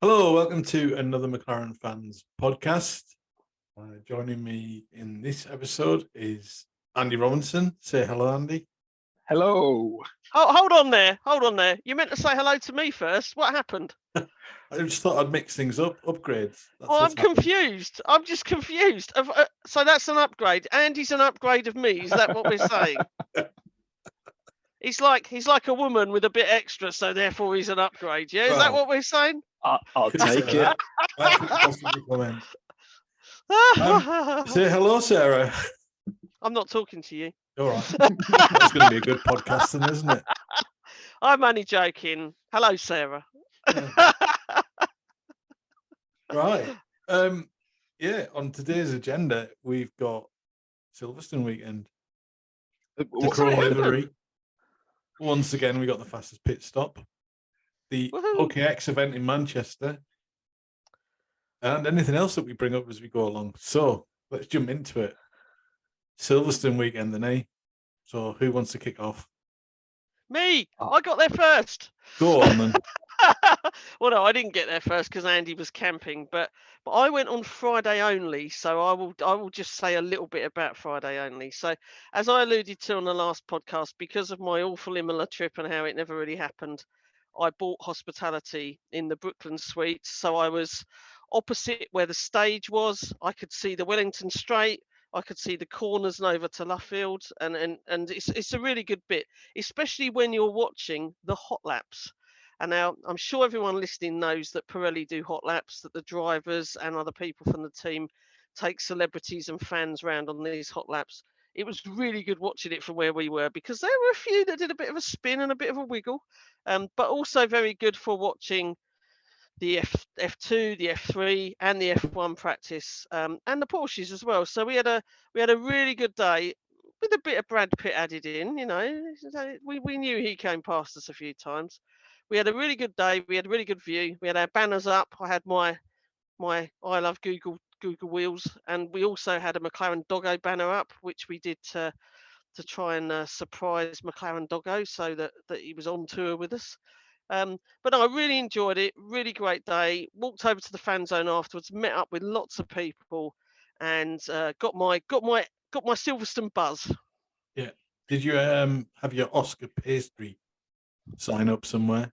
Hello, welcome to another McLaren Fans podcast. Joining me in this episode is Andy Robinson. Say hello, Andy. Hello. Oh, hold on there. You meant to say hello to me first. What happened? I just thought I'd mix things up, upgrades. I'm confused. I'm just confused. So that's an upgrade. Andy's an upgrade of me. Is that what we're saying? He's like a woman with a bit extra, so therefore he's an upgrade. Yeah, is that what we're saying? I'll take it. That could possibly come in. Say hello, Sarah. I'm not talking to you. All right. That's going to be a good podcast, then, isn't it? I'm only joking. Hello, Sarah. Right. On today's agenda, we've got Silverstone weekend. The Chrome livery. Once again, we got the fastest pit stop. The OKX event in Manchester. And anything else that we bring up as we go along. So let's jump into it. Silverstone weekend, then, eh? So who wants to kick off? Me. I got there first. Go on, then. Well, no, I didn't get there first because Andy was camping, but I went on Friday only, so I will just say a little bit about Friday only. So, as I alluded to on the last podcast, because of my awful Imola trip and how it never really happened, I bought hospitality in the Brooklyn Suites, so I was opposite where the stage was. I could see the Wellington Straight. I could see the corners and over to Luffield, and it's a really good bit, especially when you're watching the hot laps. And now I'm sure everyone listening knows that Pirelli do hot laps, that the drivers and other people from the team take celebrities and fans around on these hot laps. It was really good watching it from where we were because there were a few that did a bit of a spin and a bit of a wiggle, but also very good for watching the F2, the F3, and the F1 practice, and the Porsches as well. So we had a really good day with a bit of Brad Pitt added in. You know, we knew he came past us a few times. We had a really good day. We had a really good view. We had our banners up. I had my I love Google wheels, and we also had a McLaren Doggo banner up, which we did to try and surprise McLaren Doggo so that he was on tour with us. But no, I really enjoyed it. Really great day. Walked over to the fan zone afterwards. Met up with lots of people, and got my Silverstone buzz. Yeah. Did you have your Oscar pastry sign up somewhere?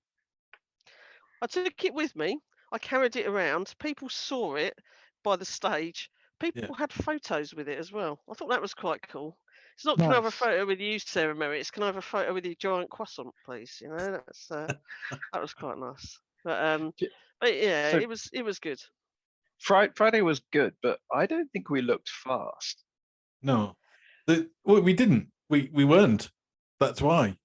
I took it with me. I carried it around. People saw it by the stage. People had photos with it as well. I thought that was quite cool. It's not, can I have a photo with you, Sarah Merritt? It's, can I have a photo with your giant croissant, please? You know, that's that was quite nice. But yeah, so it was good. Friday was good, but I don't think we looked fast. No, we didn't. We weren't. That's why.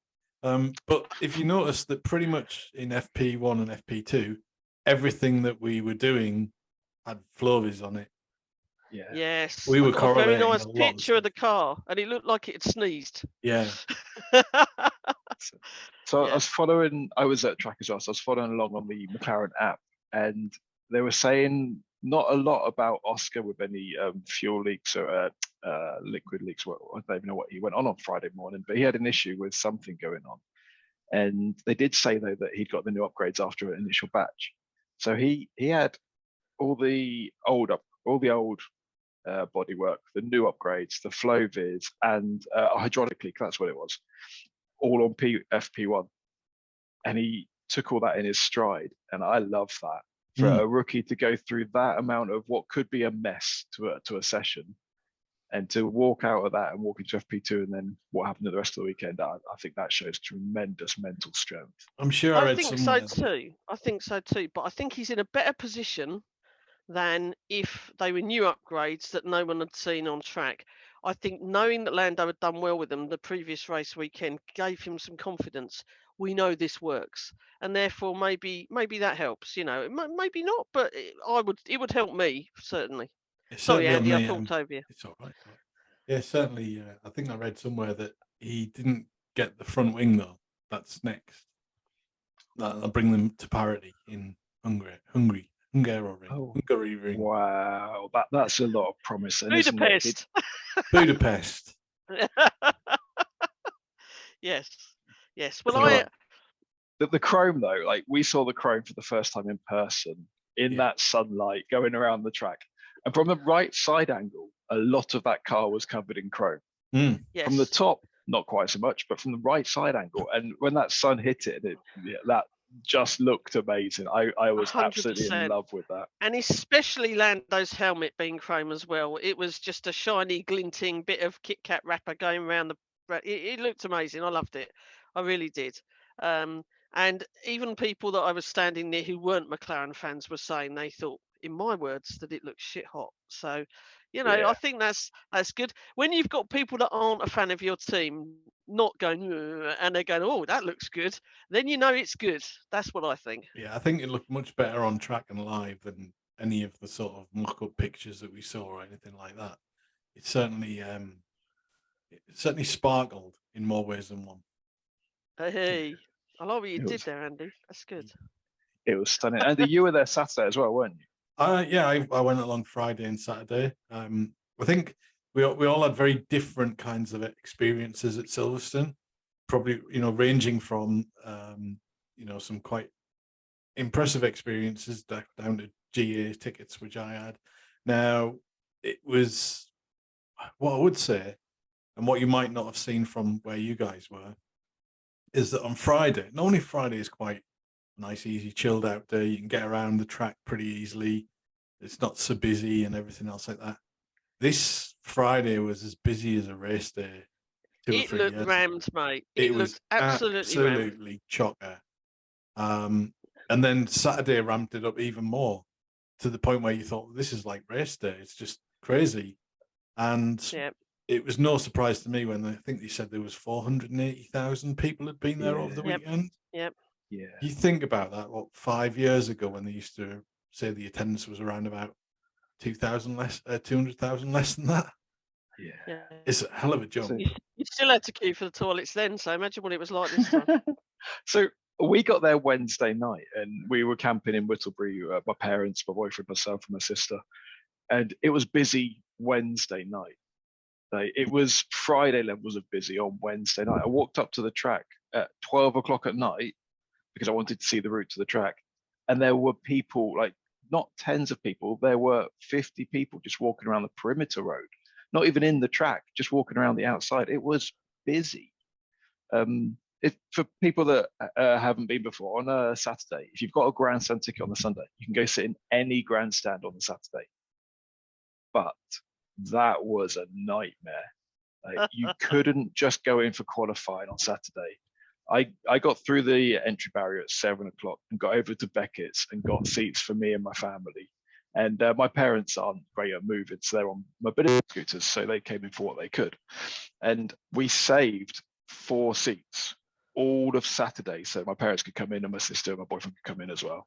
But if you notice that pretty much in FP1 and FP2, everything that we were doing had Flovis on it. Yeah. Yes. We were correlating. A very nice picture of the car, and it looked like it had sneezed. Yeah. So I was following. I was at track as well, so I was following along on the McLaren app, and they were saying not a lot about Oscar with any fuel leaks or liquid leaks. Well, I don't even know what he went on Friday morning, but he had an issue with something going on. And they did say though that he'd got the new upgrades after an initial batch. So he had all the old bodywork, the new upgrades, the flow vids, and a hydraulic leak. That's what it was, all on FP1. And he took all that in his stride, and I love that. For a rookie to go through that amount of what could be a mess to a session, and to walk out of that and walk into FP2, and then what happened to the rest of the weekend, I think that shows tremendous mental strength. I'm sure I think so too. I think so too. But I think he's in a better position than if they were new upgrades that no one had seen on track. I think knowing that Lando had done well with them the previous race weekend gave him some confidence. We know this works, and therefore maybe that helps. You know, maybe not, but it would help me certainly. Sorry, Andy, I talked over you. It's all right. Yeah, certainly. I think I read somewhere that he didn't get the front wing though. That's next. That'll bring them to parity in Hungary. Wow, that's a lot of promise. Budapest. Budapest. Yes. Well, the chrome though, like we saw the chrome for the first time in person in that sunlight going around the track. And from the right side angle, a lot of that car was covered in chrome. Yes. From the top, not quite so much, but from the right side angle. And when that sun hit it, that just looked amazing. I was 100%. absolutely in love with that. And especially Lando's helmet being chrome as well. It was just a shiny, glinting bit of Kit Kat wrapper going around the. It looked amazing. I loved it. I really did. And even people that I was standing near who weren't McLaren fans were saying they thought, in my words, that it looked shit hot. So, I think that's good. When you've got people that aren't a fan of your team not going, and they're going, oh, that looks good, then you know it's good. That's what I think. Yeah, I think it looked much better on track and live than any of the sort of mock-up pictures that we saw or anything like that. It certainly sparkled in more ways than one. Hey, I like what you did there, Andy. That's good. It was stunning. Andy, you were there Saturday as well, weren't you? Yeah, I went along Friday and Saturday. I think we all had very different kinds of experiences at Silverstone. Probably, ranging from some quite impressive experiences down to GA tickets, which I had. Now, it was what I would say, and what you might not have seen from where you guys were, is that on Friday, normally Friday is quite a nice, easy, chilled out day. You can get around the track pretty easily. It's not so busy and everything else like that. This Friday was as busy as a race day. It looked rammed, mate. It looked absolutely chocker. And then Saturday ramped it up even more to the point where you thought, this is like race day. It's just crazy. And it was no surprise to me when I think they said there was 480,000 people had been there over the weekend. Yep. Yeah. You think about that, 5 years ago when they used to say the attendance was around about 200,000 less than that. Yeah. It's a hell of a jump. You still had to queue for the toilets then, so imagine what it was like this time. So we got there Wednesday night and we were camping in Whittlebury, my parents, my boyfriend, myself, and my sister. And it was busy Wednesday night. It was Friday levels of busy on Wednesday night. I walked up to the track at 12 o'clock at night because I wanted to see the route to the track. And there were people, like not tens of people, there were 50 people just walking around the perimeter road, not even in the track, just walking around the outside. It was busy. For people that haven't been before, on a Saturday, if you've got a grandstand ticket on the Sunday, you can go sit in any grandstand on the Saturday. But that was a nightmare. You couldn't just go in for qualifying on Saturday. I got through the entry barrier at 7 o'clock and got over to Beckett's and got seats for me and my family. And my parents aren't great at moving, so they're on mobility scooters, so they came in for what they could. And we saved 4 seats all of Saturday, so my parents could come in and my sister and my boyfriend could come in as well.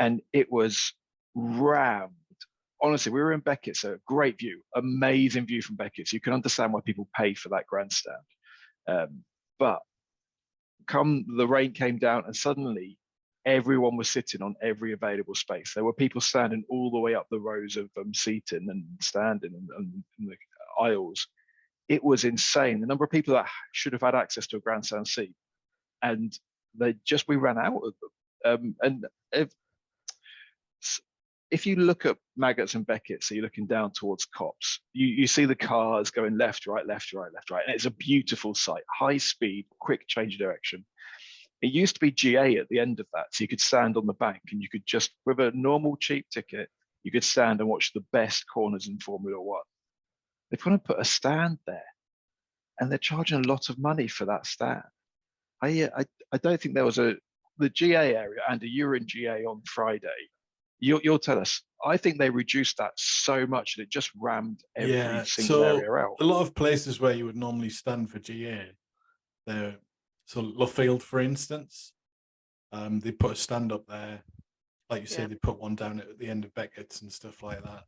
And it was rammed. Honestly, we were in Beckett, so great view, amazing view from Beckett. So you can understand why people pay for that grandstand. But come the rain came down and suddenly everyone was sitting on every available space. There were people standing all the way up the rows of seating and standing and the aisles. It was insane. The number of people that should have had access to a grandstand seat, and we ran out of them. And if you look at Maggots and Beckett, so you're looking down towards Cops, you see the cars going left, right, left, right, left, right. And it's a beautiful sight, high speed, quick change of direction. It used to be GA at the end of that. So you could stand on the bank and you could just, with a normal cheap ticket, you could stand and watch the best corners in Formula One. They've gone and put a stand there and they're charging a lot of money for that stand. I don't think there was the GA area, and you were in GA on Friday. You'll tell us. I think they reduced that so much that it just rammed every single area out. A lot of places where you would normally stand for GA, so Luffield, for instance, they put a stand up there. Like you say, they put one down at the end of Beckett's and stuff like that.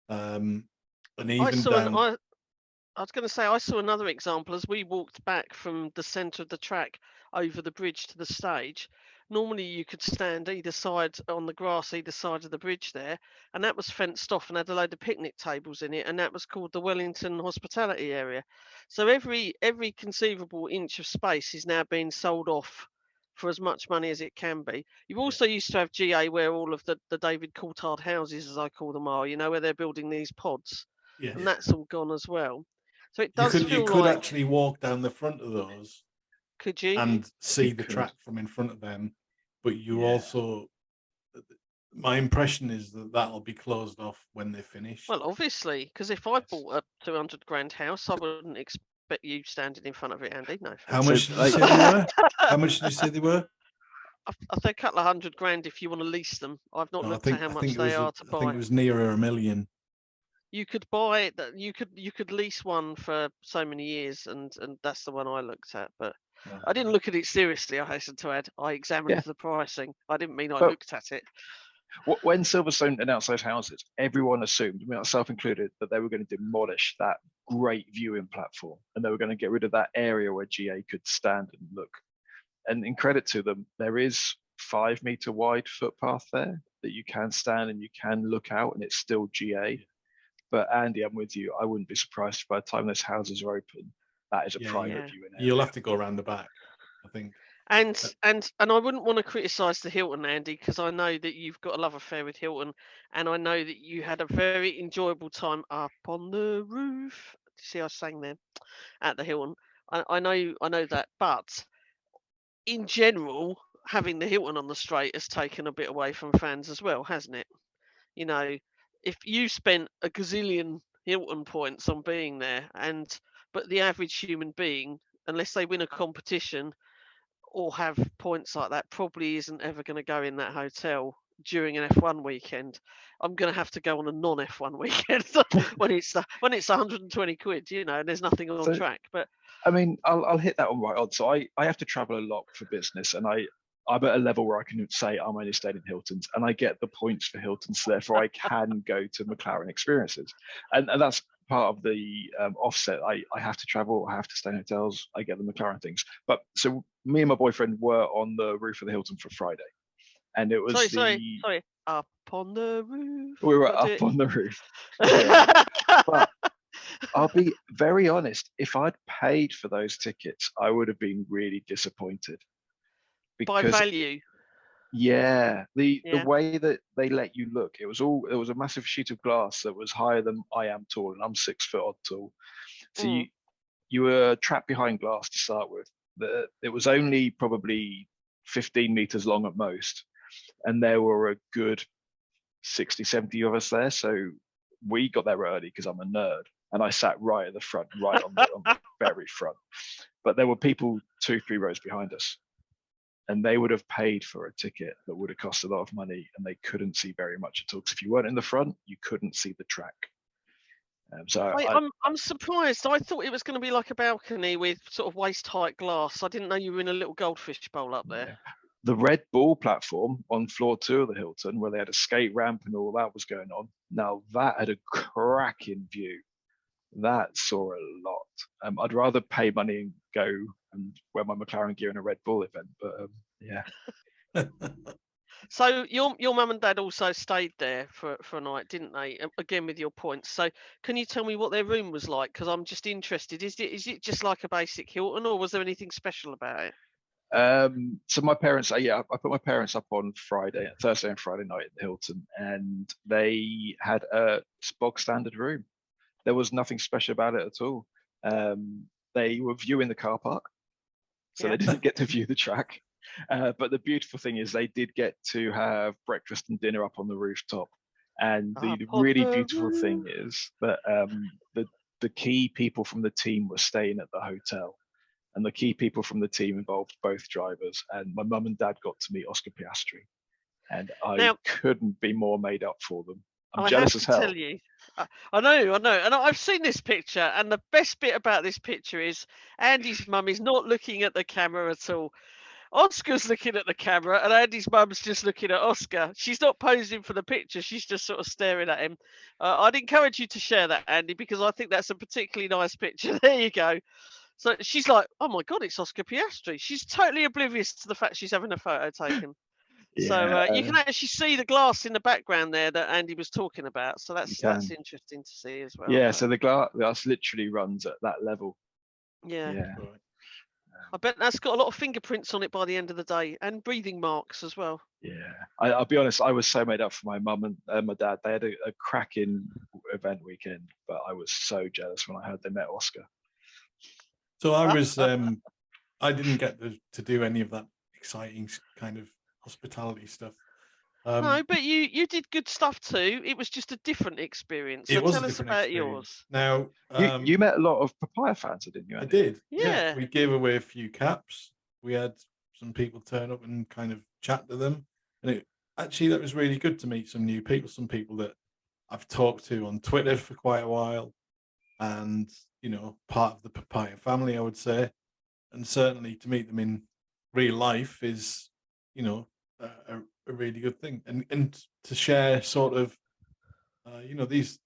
And even I was going to say, I saw another example as we walked back from the centre of the track over the bridge to the stage. Normally you could stand either side on the grass, either side of the bridge there, and that was fenced off and had a load of picnic tables in it, and that was called the Wellington Hospitality Area. So every conceivable inch of space is now being sold off for as much money as it can be. You've also used to have GA where all of the David Coulthard houses, as I call them, are, where they're building these pods. Yes. And that's all gone as well. So it You does feel could like... actually walk down the front of those. Could you? And see You the could. track from in front of them. But you Yeah. also... My impression is that that'll be closed off when they finish. Well, obviously, because if I bought a 200 grand house, I wouldn't expect you standing in front of it, Andy. No. How So, much did you say they were? How much did you say they were? I think a couple of $100 grand if you want to lease them. I've not No, looked at how much they are to I think buy. it was nearer $1 million. You could buy it. You could lease one for so many years, and that's the one I looked at. But I didn't look at it seriously. I hasten to add. I examined the pricing. I didn't mean I looked at it. When Silverstone announced those houses, everyone assumed, myself included, that they were going to demolish that great viewing platform and they were going to get rid of that area where GA could stand and look. And in credit to them, there is 5 meter wide footpath there that you can stand and you can look out, and it's still GA. But Andy, I'm with you. I wouldn't be surprised by the time those houses are open, that is a private viewing area. You'll have to go around the back, I think. And I wouldn't want to criticise the Hilton, Andy, because I know that you've got a love affair with Hilton, and I know that you had a very enjoyable time up on the roof. See, I sang there at the Hilton. I know that, but in general, having the Hilton on the straight has taken a bit away from fans as well, hasn't it? If you spent a gazillion Hilton points on being there, but the average human being, unless they win a competition or have points like that, probably isn't ever going to go in that hotel during an F1 weekend. I'm going to have to go on a non-F1 weekend when it's 120 quid, and there's nothing on track. But I mean, I'll hit that on right on. So I have to travel a lot for business, and I'm at a level where I can say I'm only staying in Hilton's, and I get the points for Hilton's, so therefore I can go to McLaren experiences, and that's part of the offset. I have to travel, I have to stay in hotels, I get the McLaren things. But so me and my boyfriend were on the roof of the Hilton for Friday, and it was sorry, up on the roof. We were up on the roof. Yeah. But I'll be very honest, if I'd paid for those tickets, I would have been really disappointed. By value. Yeah, the way that they let you look, it was a massive sheet of glass that was higher than I am tall, and I'm 6 foot odd tall. So you were trapped behind glass to start with. It was only probably 15 meters long at most, and there were a good 60, 70 of us there. So we got there early because I'm a nerd, and I sat right at the front, right on the very front. But there were people 2-3 rows behind us, and they would have paid for a ticket that would have cost a lot of money, and they couldn't see very much at all. Because if you weren't in the front, you couldn't see the track. I'm surprised. I thought it was going to be like a balcony with sort of waist height glass. I didn't know you were in a little goldfish bowl up there. Yeah. The Red Bull platform on floor 2 of the Hilton, where they had a skate ramp and all that was going on, now that had a cracking view. That saw a lot. I'd rather pay money and go and wear my McLaren gear in a Red Bull event, but yeah. So your mum and dad also stayed there for a night, didn't they? Again with your points. So can you tell me what their room was like? Because I'm just interested. Is it just like a basic Hilton, or was there anything special about it? So my parents, I put my parents up on Thursday and Friday night at the Hilton, and they had a bog standard room. There was nothing special about it at all. They were viewing the car park, so they didn't get to view the track. But the beautiful thing is they did get to have breakfast and dinner up on the rooftop. And the really beautiful thing is that the key people from the team were staying at the hotel. And the key people from the team involved both drivers. And my mum and dad got to meet Oscar Piastri. And I couldn't be more made up for them. I'm jealous as hell. Tell you, I know. And I've seen this picture. And the best bit about this picture is Andy's mum is not looking at the camera at all. Oscar's looking at the camera and Andy's mum's just looking at Oscar. She's not posing for the picture. She's just sort of staring at him. I'd encourage you to share that, Andy, because I think that's a particularly nice picture. There you go. So she's like, oh my God, it's Oscar Piastri. She's totally oblivious to the fact she's having a photo taken. So you can actually see the glass in the background there that Andy was talking about. So that's interesting to see as well. Yeah, so the glass literally runs at that level. Yeah. I bet that's got a lot of fingerprints on it by the end of the day, and breathing marks as well. Yeah, I'll be honest. I was so made up for my mum and my dad. They had a cracking event weekend, but I was so jealous when I heard they met Oscar. So I didn't get to do any of that exciting kind of hospitality stuff. No, but you did good stuff too. It was just a different experience. So It was tell a us different about experience. yours. Now, You met a lot of papaya fans, didn't you, I Andy? did. Yeah. We gave away a few caps. We had some people turn up and kind of chat to them, and that was really good to meet some new people, some people that I've talked to on Twitter for quite a while, and part of the papaya family, I would say, and certainly to meet them in real life is a really good thing, and to share sort of these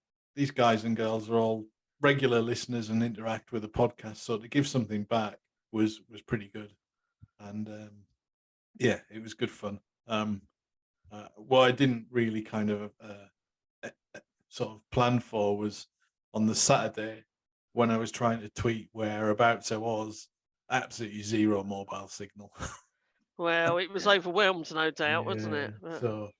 guys and girls are all regular listeners and interact with the podcast, so to give something back was pretty good, and it was good fun. What I didn't really kind of sort of plan for was on the Saturday when I was trying to tweet whereabouts I was, absolutely zero mobile signal. Well, it was overwhelmed, no doubt, wasn't it? So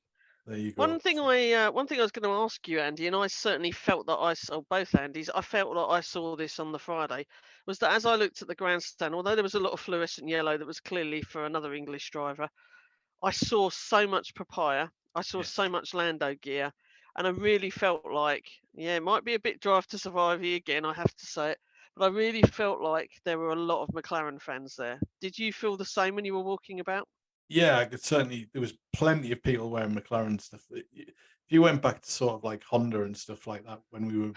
there you go. One thing I was going to ask you, Andy, and I certainly felt that I saw both Andys. I felt that I saw this on the Friday, was that as I looked at the grandstand, although there was a lot of fluorescent yellow that was clearly for another English driver, I saw so much papaya. I saw so much Lando gear, and I really felt like, it might be a bit Drive to Survive again, I have to say it, but I really felt like there were a lot of McLaren fans there. Did you feel the same when you were walking about? Yeah, I could certainly. There was plenty of people wearing McLaren stuff. If you went back to sort of like Honda and stuff like that when we were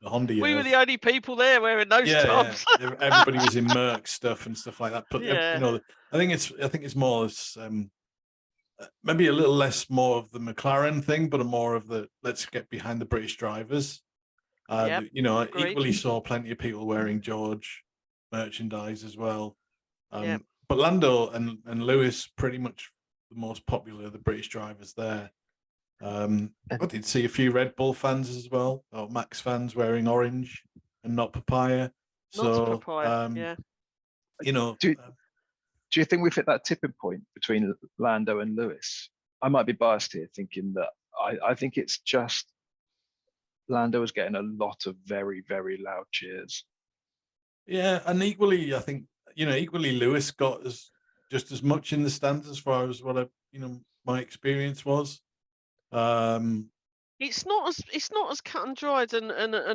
the Honda years, we were the only people there wearing those tops. Everybody was in Merc stuff and stuff like that. But Yeah. I think it's more as maybe a little less more of the McLaren thing, but a more of the let's get behind the British drivers. I equally saw plenty of people wearing George merchandise as well. But Lando and Lewis pretty much the most popular of the British drivers there. I did see a few Red Bull fans as well, or Max fans wearing orange and not papaya. Not papaya, Do you think we've hit that tipping point between Lando and Lewis? I might be biased here, thinking that I think it's just Lando is getting a lot of very, very loud cheers. Yeah, and equally, I think equally Lewis got just as much in the stands as far as what my experience was. It's not as cut and dried and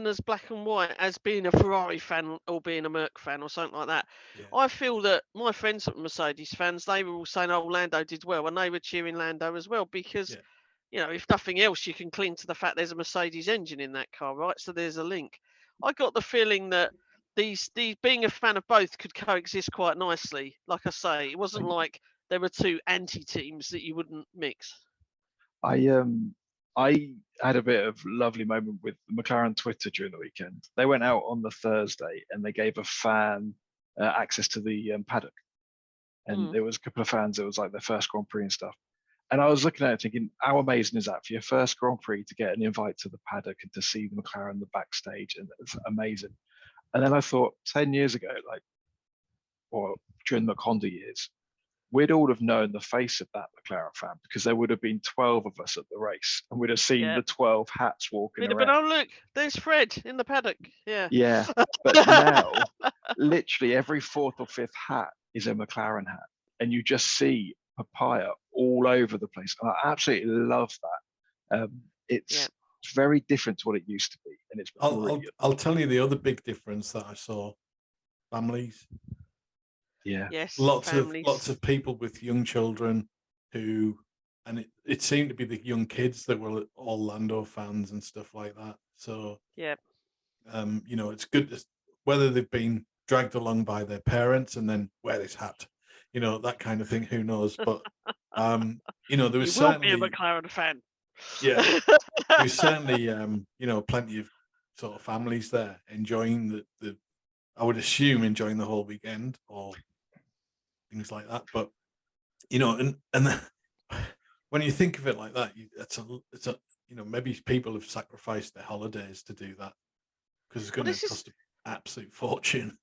as black and white as being a Ferrari fan or being a Merc fan or something like that. Yeah. I feel that my friends that were Mercedes fans, they were all saying, "Oh, Lando did well," and they were cheering Lando as well because, if nothing else, you can cling to the fact there's a Mercedes engine in that car, right? So there's a link. I got the feeling that these being a fan of both could coexist quite nicely. Like I say, it wasn't like there were two anti-teams that you wouldn't mix. I had a bit of lovely moment with McLaren Twitter during the weekend. They went out on the Thursday and they gave a fan access to the paddock. And there was a couple of fans, it was like their first Grand Prix and stuff. And I was looking at it thinking, how amazing is that for your first Grand Prix to get an invite to the paddock and to see the McLaren the backstage? And it's amazing. And then I thought 10 years ago, or during the Honda years, we'd all have known the face of that McLaren fan because there would have been 12 of us at the race and we'd have seen the 12 hats walking around. But oh, look, there's Fred in the paddock. Yeah. Yeah. But now, literally every fourth or fifth hat is a McLaren hat. And you just see papaya all over the place. And I absolutely love that. It's very different to what it used to be. And it's I'll tell you the other big difference that I saw. Families. Yeah. Yes. Lots of people with young children and it seemed to be the young kids that were all Lando fans and stuff like that. So it's good whether they've been dragged along by their parents and then wear this hat, that kind of thing. Who knows? But there was certainly be a McLaren fan. Yeah, there was certainly plenty of sort of families there enjoying the I would assume enjoying the whole weekend or things like that. But when you think of it like that, it's a maybe people have sacrificed their holidays to do that because it's going to cost an absolute fortune.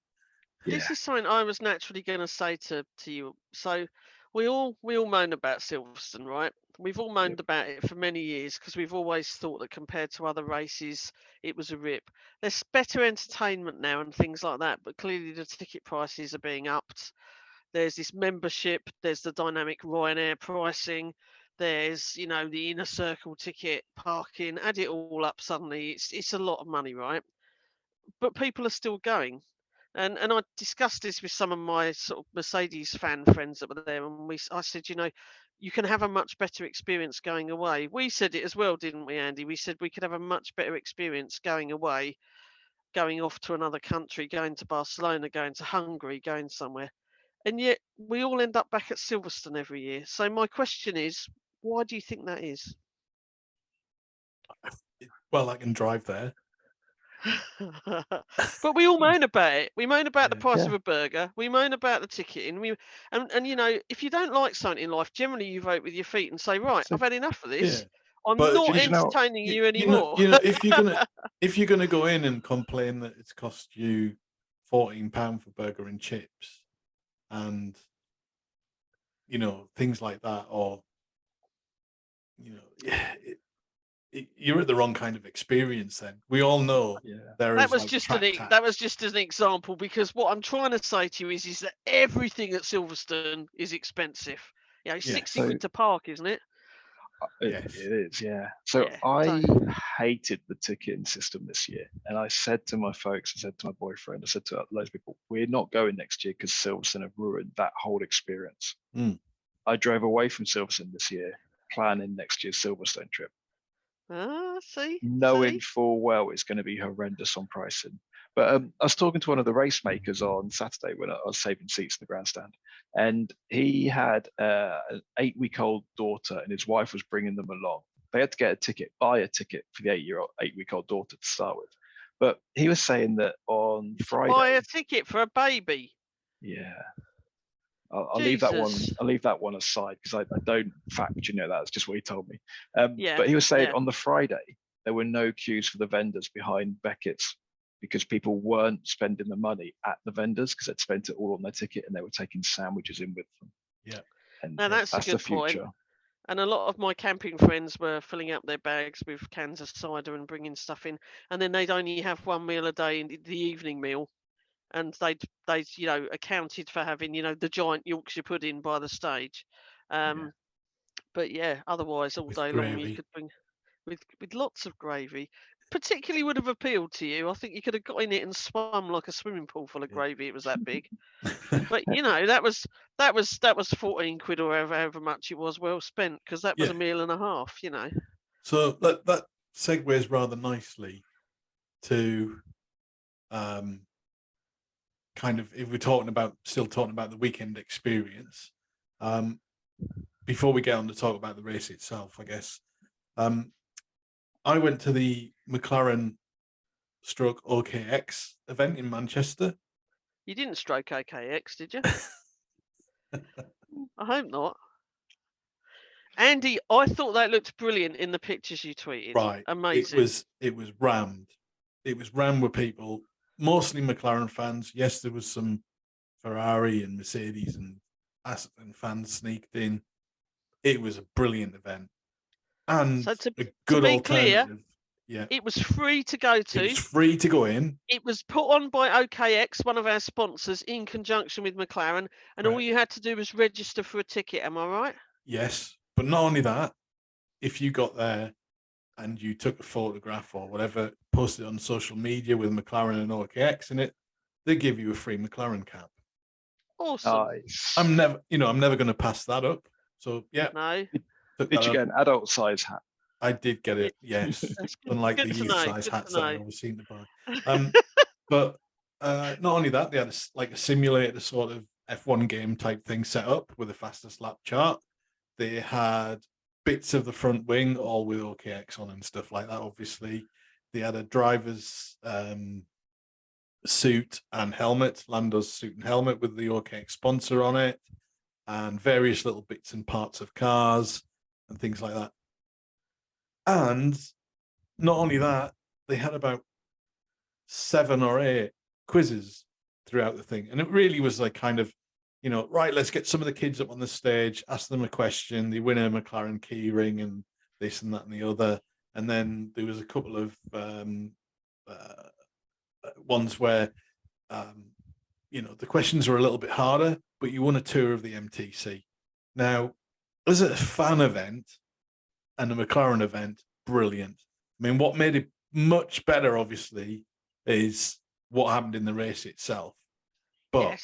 This is something I was naturally going to say to you. So we all moan about Silverstone, right? We've all moaned about it for many years because we've always thought that compared to other races, it was a rip. There's better entertainment now and things like that, but clearly the ticket prices are being upped. There's this membership. There's the dynamic Ryanair pricing. There's the inner circle ticket, parking. Add it all up, suddenly it's a lot of money, right? But people are still going. And I discussed this with some of my sort of Mercedes fan friends that were there, and I said, you can have a much better experience going away. We said it as well, didn't we, Andy? We said we could have a much better experience going away, going off to another country, going to Barcelona, going to Hungary, going somewhere. And yet we all end up back at Silverstone every year. So my question is, why do you think that is? Well, I can drive there. But we all moan about it. We moan about the price of a burger. We moan about the ticketing. And if you don't like something in life, generally you vote with your feet and say, right, I've had enough of this. I'm not entertaining you anymore. If you're gonna go in and complain that it's cost you £14 for burger and chips, and things like that, or you're at the wrong kind of experience. Then we all know that was just an example, because what I'm trying to say to you is that everything at Silverstone is expensive. 60 quid to park, isn't it? It is, yeah. So I hated the ticketing system this year, and I said to my folks, I said to my boyfriend, I said to loads of people, we're not going next year because Silverstone have ruined that whole experience. I drove away from Silverstone this year, planning next year's Silverstone trip. Knowing full well it's going to be horrendous on pricing. But I was talking to one of the race makers on Saturday when I was saving seats in the grandstand, and he had an 8-week-old daughter, and his wife was bringing them along. They had to buy a ticket for the 8-week-old daughter to start with. But he was saying that on Friday, buy a ticket for a baby. Yeah. I'll leave that one. I'll leave that one aside because I don't fact that's just what he told me. But he was saying on the Friday there were no queues for the vendors behind Beckett's because people weren't spending the money at the vendors because they'd spent it all on their ticket and they were taking sandwiches in with them. Yeah, and now that's a good the future. Point. And a lot of my camping friends were filling up their bags with cans of cider and bringing stuff in, and then they'd only have one meal a day, in the evening meal. And they accounted for having the giant Yorkshire pudding by the stage, but otherwise all day long you could bring with lots of gravy. Particularly would have appealed to you. I think you could have got in it and swum like a swimming pool full of gravy. It was that big. But that was 14 quid or however much it was, well spent, because that was a meal and a half. So that segues rather nicely to kind of, if we're still talking about the weekend experience, before we get on to talk about the race itself, I guess, I went to the McLaren OKX event in Manchester. You didn't stroke OKX, did you? I hope not. Andy, I thought that looked brilliant in the pictures you tweeted. Right. Amazing. It was rammed. It was rammed with people. Mostly McLaren fans. Yes, there was some Ferrari and Mercedes and Aston fans sneaked in. It was a brilliant event, and so a good alternative. Clear, it was free to go to. It was free to go in. It was put on by OKX, one of our sponsors, in conjunction with McLaren, and all you had to do was register for a ticket. Am I right? Yes, but not only that, if you got there and you took a photograph or whatever, posted it on social media with McLaren and OKX in it, they give you a free McLaren cap. Awesome. Nice. I'm never going to pass that up. So No. Did you get an adult size hat? I did get it. Yes, unlike the youth size hats that I always seem to buy. But not only that, they had a simulator sort of F1 game type thing set up with a fastest lap chart. They had bits of the front wing all with OKX on and stuff like that. Obviously, they had a driver's suit and helmet, Lando's suit and helmet with the OKX sponsor on it, and various little bits and parts of cars and things like that. And not only that, they had about 7 or 8 quizzes throughout the thing. And it really was like kind of, right, let's get some of the kids up on the stage, ask them a question. They win a McLaren key ring and this and that and the other. And then there was a couple of ones where, the questions were a little bit harder, but you won a tour of the MTC. Now, as a fan event and a McLaren event, brilliant. I mean, what made it much better, obviously, is what happened in the race itself. But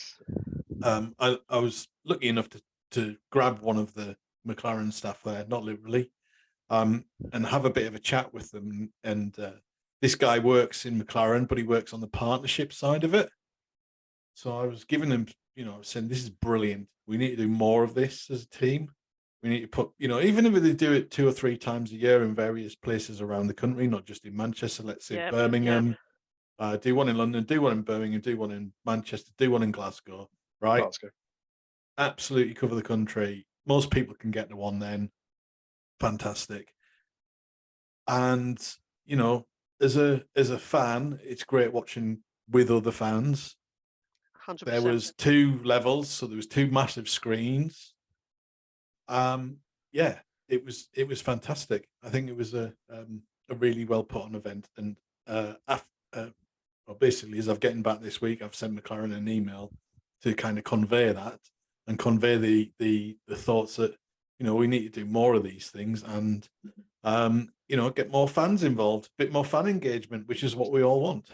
I was lucky enough to grab one of the McLaren staff there, not literally, and have a bit of a chat with them. And this guy works in McLaren, but he works on the partnership side of it. So I was giving him, I was saying, this is brilliant. We need to do more of this as a team. We need to put, even if they do it 2 or 3 times a year in various places around the country, not just in Manchester, let's say Birmingham, do one in London, do one in Birmingham, do one in Manchester, do one in Glasgow, right? Glasgow. Absolutely cover the country. Most people can get to one then. Fantastic. And, as a fan, it's great watching with other fans. 100%. There was 2 levels, so there was 2 massive screens. It was fantastic. I think it was a really well put on event. And basically, as I've getting back this week, I've sent McLaren an email to kind of convey that and convey the thoughts that we need to do more of these things and get more fans involved, a bit more fan engagement, which is what we all want.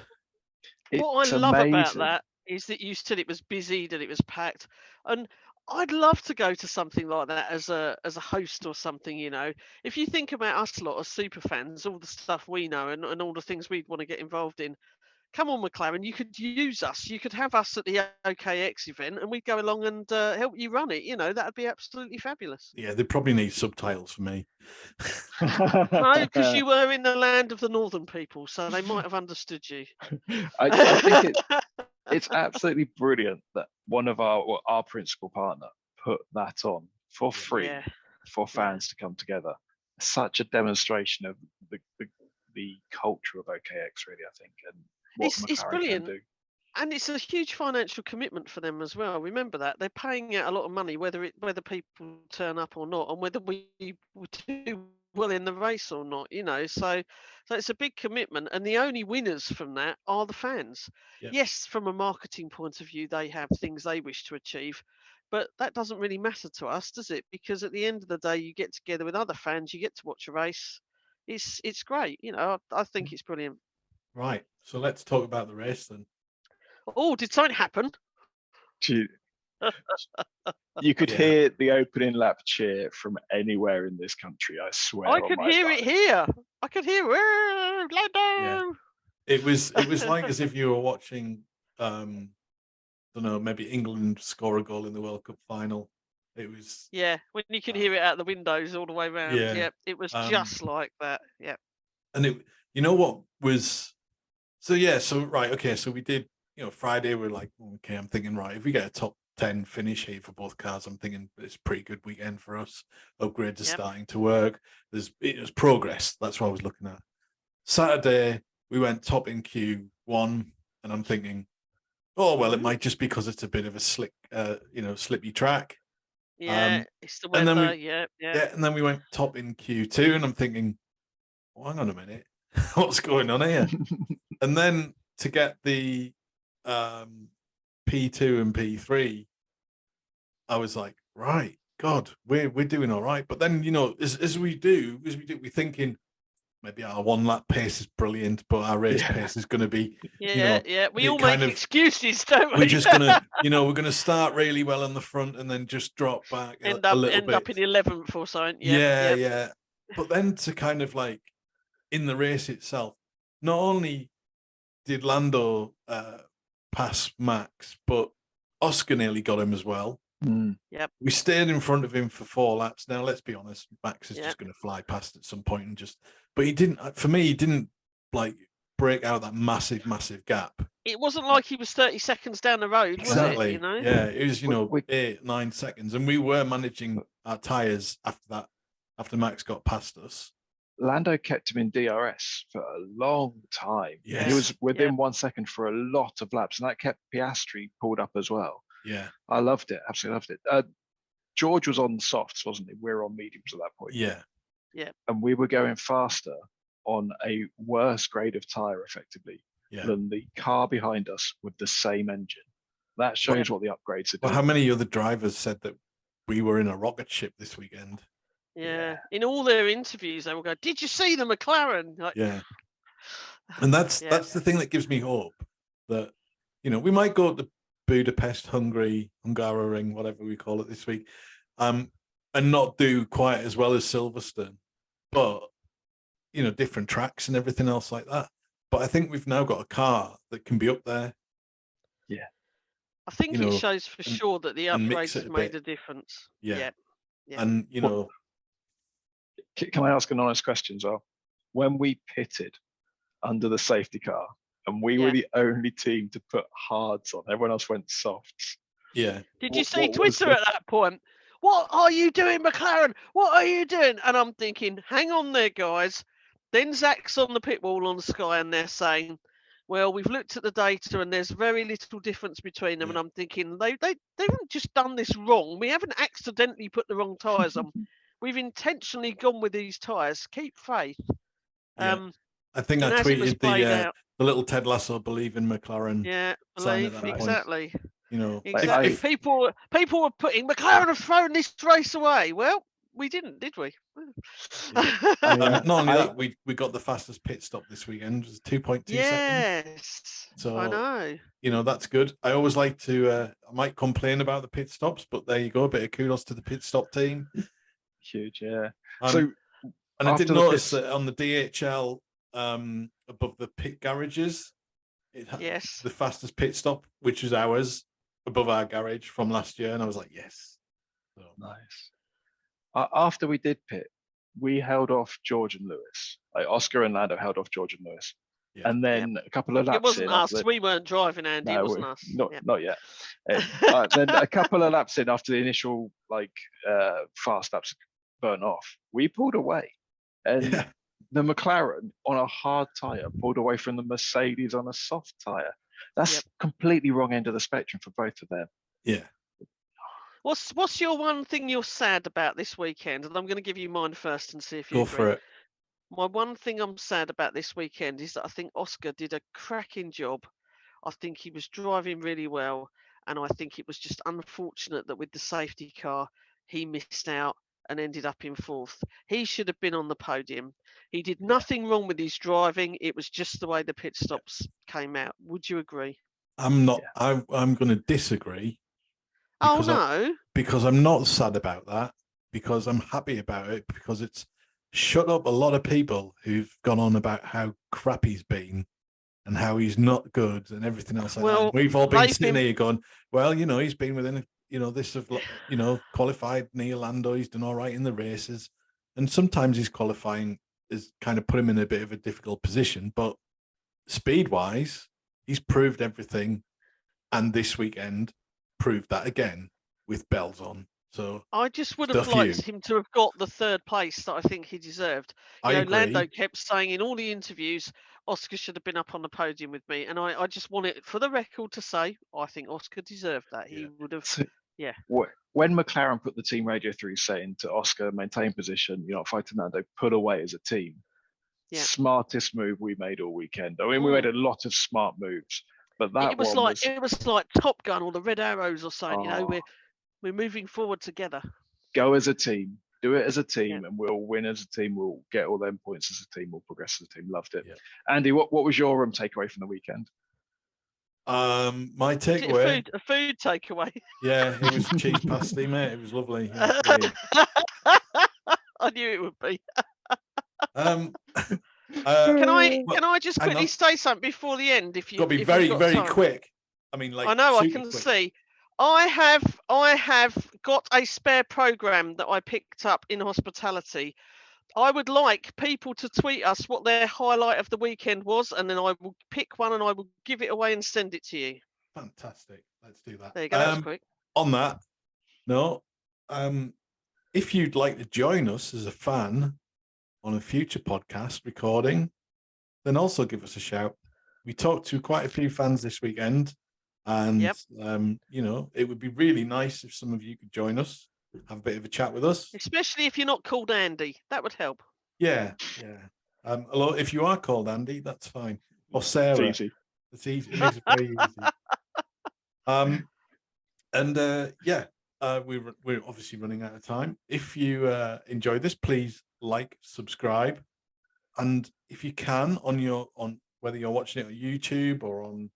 What I love about that is that you said it was busy, that it was packed, and I'd love to go to something like that as a host or something. If you think about us lot as super fans, all the stuff we know and all the things we'd want to get involved in. Come on, McLaren, you could use us. You could have us at the OKX event, and we'd go along and help you run it. That'd be absolutely fabulous. Yeah, they probably need subtitles for me. No, because you were in the land of the northern people, so they might have understood you. I think it's absolutely brilliant that one of our principal partner put that on for free for fans to come together. Such a demonstration of the culture of OKX, really, I think, and what McLaren it's brilliant. can do. And it's a huge financial commitment for them as well. Remember that they're paying out a lot of money, whether people turn up or not, and whether we do well in the race or not. So it's a big commitment, and the only winners from that are the fans. Yep. Yes, from a marketing point of view, they have things they wish to achieve, but that doesn't really matter to us, does it? Because at the end of the day, you get together with other fans, you get to watch a race. It's great. I think it's brilliant. Right. So let's talk about the race then. Oh, did something happen? You could hear the opening lap cheer from anywhere in this country, I swear. I could hear it here. I could hear Lando. Yeah. It was like as if you were watching don't know, maybe England score a goal in the World Cup final. It was when you could hear it out the windows all the way around. Yeah. It was just like that. Yeah. And what was so right, okay, so we did, Friday we're like, okay, I'm thinking, right, if we get a top 10 finish here for both cars, I'm thinking it's a pretty good weekend for us. Upgrades are starting to work. It was progress. That's what I was looking at. Saturday, we went top in Q1, and I'm thinking, oh, well, it might just be because it's a bit of a slick, slippy track. Yeah, it's the weather. And then we went top in Q2, and I'm thinking, oh, hang on a minute, what's going on here? And then to get the P2 and P3, I was like, right, God, we're doing all right. But then, as we do, we're thinking maybe our 1 lap pace is brilliant, but our race pace is going to be, we all make excuses, don't we? We're just gonna, we're gonna start really well on the front and then just drop back a little bit. End up in 11th or something. Yeah. But then to kind of like in the race itself, not only did Lando pass Max, but Oscar nearly got him as well. Yep. We stayed in front of him for 4 laps. Now, let's be honest, Max is just going to fly past at some point and but he didn't, for me, he didn't like break out that massive gap. It wasn't like he was 30 seconds down the road, exactly. Was it? Yeah, it was, 8, 9 seconds. And we were managing our tyres after that, after Max got past us. Lando kept him in DRS for a long time. Yes. He was within 1 second for a lot of laps, and that kept Piastri pulled up as well. Yeah. I loved it. Absolutely loved it. George was on softs, wasn't he? We were on mediums at that point. Yeah. Yeah. And we were going faster on a worse grade of tyre, effectively, than the car behind us with the same engine. That shows what the upgrades are doing. Well, how many other drivers said that we were in a rocket ship this weekend? Yeah. In all their interviews, they will go, "Did you see the McLaren?" Like, yeah. And that's the thing that gives me hope that, you know, we might go to Budapest, Hungary, Hungaroring, whatever we call it this week, and not do quite as well as Silverstone, but, you know, different tracks and everything else like that. But I think we've now got a car that can be up there. Yeah. I think it shows for sure that the upgrades have made a difference. Yeah. Yeah. And, you know. Can I ask an honest question as well? When we pitted under the safety car and we were the only team to put hards on, everyone else went softs. Yeah. Did you see Twitter at that point? What are you doing, McLaren? What are you doing? And I'm thinking, hang on there, guys. Then Zach's on the pit wall on Sky and they're saying, well, we've looked at the data and there's very little difference between them. And I'm thinking, they haven't just done this wrong. We haven't accidentally put the wrong tyres on. We've intentionally gone with these tyres. Keep faith. Yeah. I think I tweeted the little Ted Lasso "Believe in McLaren." Yeah, believe exactly. Point. You know, exactly. If people were putting McLaren have thrown this race away. Well, we didn't, did we? Not only that, we got the fastest pit stop this weekend. It was 2.2 seconds. Yes, so I know. You know, that's good. I always like to. I might complain about the pit stops, but there you go. A bit of kudos to the pit stop team. Huge, yeah. And I did notice that on the DHL, above the pit garages, it had the fastest pit stop, which was ours, above our garage from last year, and I was like, yes. So. Nice. After we did pit, we held off George and Lewis. Like Oscar and Lando held off George and Lewis. Yeah. And then a couple of laps. It wasn't us. We weren't driving, Andy. No, it wasn't us. Not yet. Then a couple of laps in, after the initial fast laps burnt off, we pulled away. And the McLaren on a hard tyre pulled away from the Mercedes on a soft tyre. That's completely wrong end of the spectrum for both of them. Yeah. What's your one thing you're sad about this weekend? And I'm going to give you mine first and see if you go agree. for it. My one thing I'm sad about this weekend is that I think Oscar did a cracking job. I think he was driving really well, and I think it was just unfortunate that with the safety car he missed out and ended up in fourth. He should have been on the podium. He did nothing wrong with his driving. It was just the way the pit stops came out. Would you agree? I'm not. I'm going to disagree. Because I'm not sad about that. Because I'm happy about it. Because it's shut up a lot of people who've gone on about how crap he's been and how he's not good and everything else like that. We've all been sitting here going, well, you know, he's been within, qualified near Lando. He's done all right in the races. And sometimes his qualifying has kind of put him in a bit of a difficult position. But speed-wise, he's proved everything. And this weekend proved that again with bells on. So I just would have liked him to have got the third place that I think he deserved. You know, Lando kept saying in all the interviews, Oscar should have been up on the podium with me. And I just want it for the record to say, I think Oscar deserved that. He would have, When McLaren put the team radio through saying to Oscar, maintain position, you're not fighting Lando, put away as a team. Yeah. Smartest move we made all weekend. I mean, we made a lot of smart moves. But that it was like Top Gun or the Red Arrows or something. You know, we're moving forward together. Go as a team. Do it as a team, and we'll win as a team. We'll get all them points as a team. We'll progress as a team. Loved it. Yeah. Andy, what was your takeaway from the weekend? My takeaway. A food takeaway. Yeah, it was cheese pasty, mate. It was lovely. Yeah, I knew it would be. Can I just quickly say something before the end? If you got to be very quick. I mean, like I know I can see. I have got a spare program that I picked up in hospitality. I would like people to tweet us what their highlight of the weekend was, and then I will pick one and I will give it away and send it to you. Fantastic. Let's do that. There you go. That's quick. On that, if you'd like to join us as a fan on a future podcast recording, then also give us a shout. We talked to quite a few fans this weekend, and you know, it would be really nice if some of you could join us, have a bit of a chat with us. Especially if you're not called Andy, that would help. Yeah. If you are called Andy, that's fine. Or Sarah. It's easy. It's easy. It makes it very easy. We're obviously running out of time. If you enjoy this, please like, subscribe, and if you can, on whether you're watching it on YouTube or on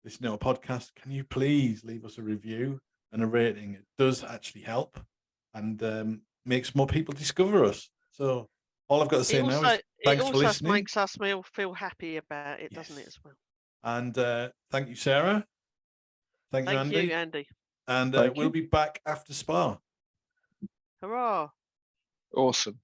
listening to a podcast, can you please leave us a review and a rating? It does actually help and makes more people discover us. So all I've got to say now is thanks for listening. It makes us feel happy about it, doesn't it, as well? And thank you, Sarah. Thank you, Andy. And we'll be back after Spa. Hurrah. Awesome.